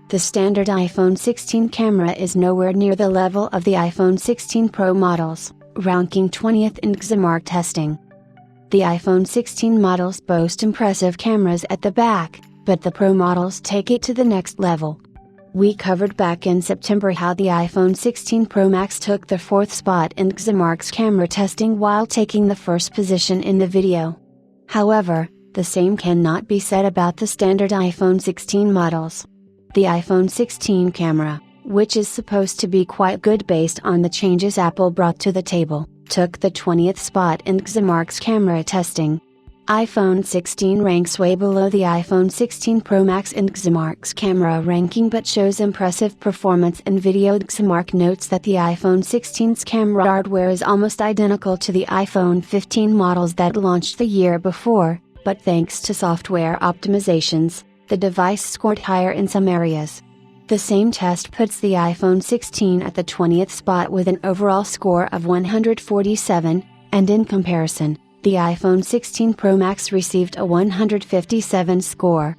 The standard iPhone 16 camera is nowhere near the level of the iPhone 16 Pro models, ranking 20th in XMark testing. The iPhone 16 models boast impressive cameras at the back, but the Pro models take it to the next level. We covered back in September how the iPhone 16 Pro Max took the 4th spot in XMark's camera testing while taking the first position in the video. However, the same cannot be said about the standard iPhone 16 models. The iPhone 16 camera, which is supposed to be quite good based on the changes Apple brought to the table, took the 20th spot in XMark's camera testing. iPhone 16 ranks way below the iPhone 16 Pro Max in XMark's camera ranking but shows impressive performance in video. XMark notes that the iPhone 16's camera hardware is almost identical to the iPhone 15 models that launched the year before, but thanks to software optimizations, the device scored higher in some areas. The same test puts the iPhone 16 at the 20th spot with an overall score of 147, and in comparison, the iPhone 16 Pro Max received a 157 score.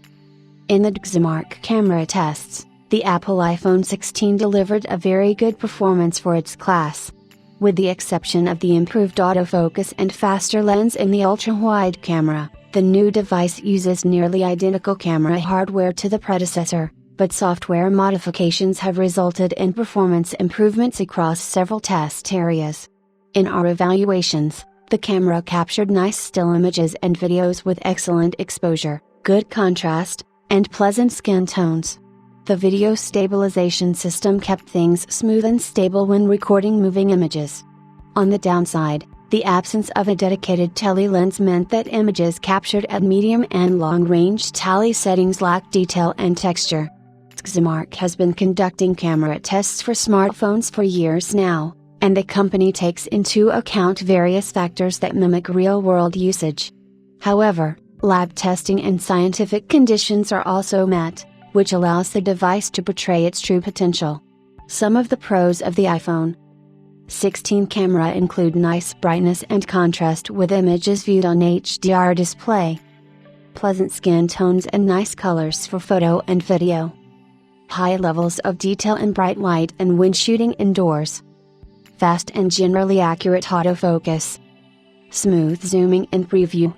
In the XMark camera tests, the Apple iPhone 16 delivered a very good performance for its class. With the exception of the improved autofocus and faster lens in the ultra-wide camera, the new device uses nearly identical camera hardware to the predecessor, but software modifications have resulted in performance improvements across several test areas. In our evaluations, the camera captured nice still images and videos with excellent exposure, good contrast, and pleasant skin tones. The video stabilization system kept things smooth and stable when recording moving images. On the downside, the absence of a dedicated tele lens meant that images captured at medium and long-range tele settings lacked detail and texture. XMark has been conducting camera tests for smartphones for years now, and the company takes into account various factors that mimic real-world usage. However, lab testing and scientific conditions are also met, which allows the device to portray its true potential. Some of the pros of the iPhone 16 camera include nice brightness and contrast with images viewed on HDR display, pleasant skin tones and nice colors for photo and video, high levels of detail in bright white and when shooting indoors, fast and generally accurate autofocus, smooth zooming and preview,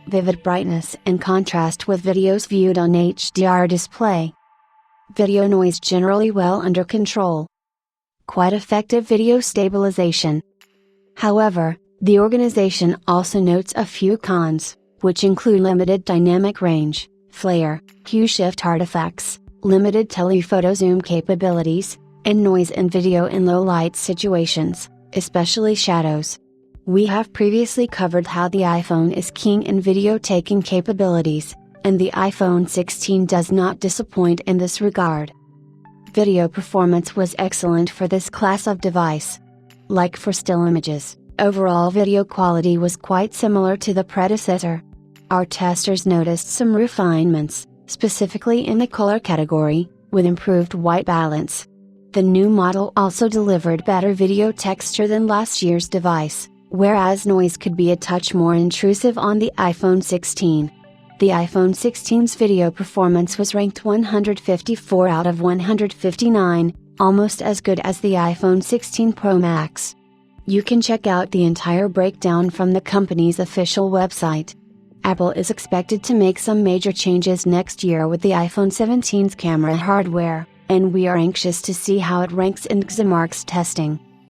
vivid brightness and contrast with videos viewed on HDR display, video noise generally well under control, quite effective video stabilization. However, the organization also notes a few cons, which include limited dynamic range, flare, hue shift artifacts, limited telephoto zoom capabilities, and noise in video in low light situations, especially shadows. We have previously covered how the iPhone is king in video taking capabilities, and the iPhone 16 does not disappoint in this regard. Video performance was excellent for this class of device. Like for still images, overall video quality was quite similar to the predecessor. Our testers noticed some refinements, specifically in the color category, with improved white balance. The new model also delivered better video texture than last year's device, whereas noise could be a touch more intrusive on the iPhone 16. The iPhone 16's video performance was ranked 154 out of 159, almost as good as the iPhone 16 Pro Max. You can check out the entire breakdown from the company's official website. Apple is expected to make some major changes next year with the iPhone 17's camera hardware, and we are anxious to see how it ranks in XMark's testing.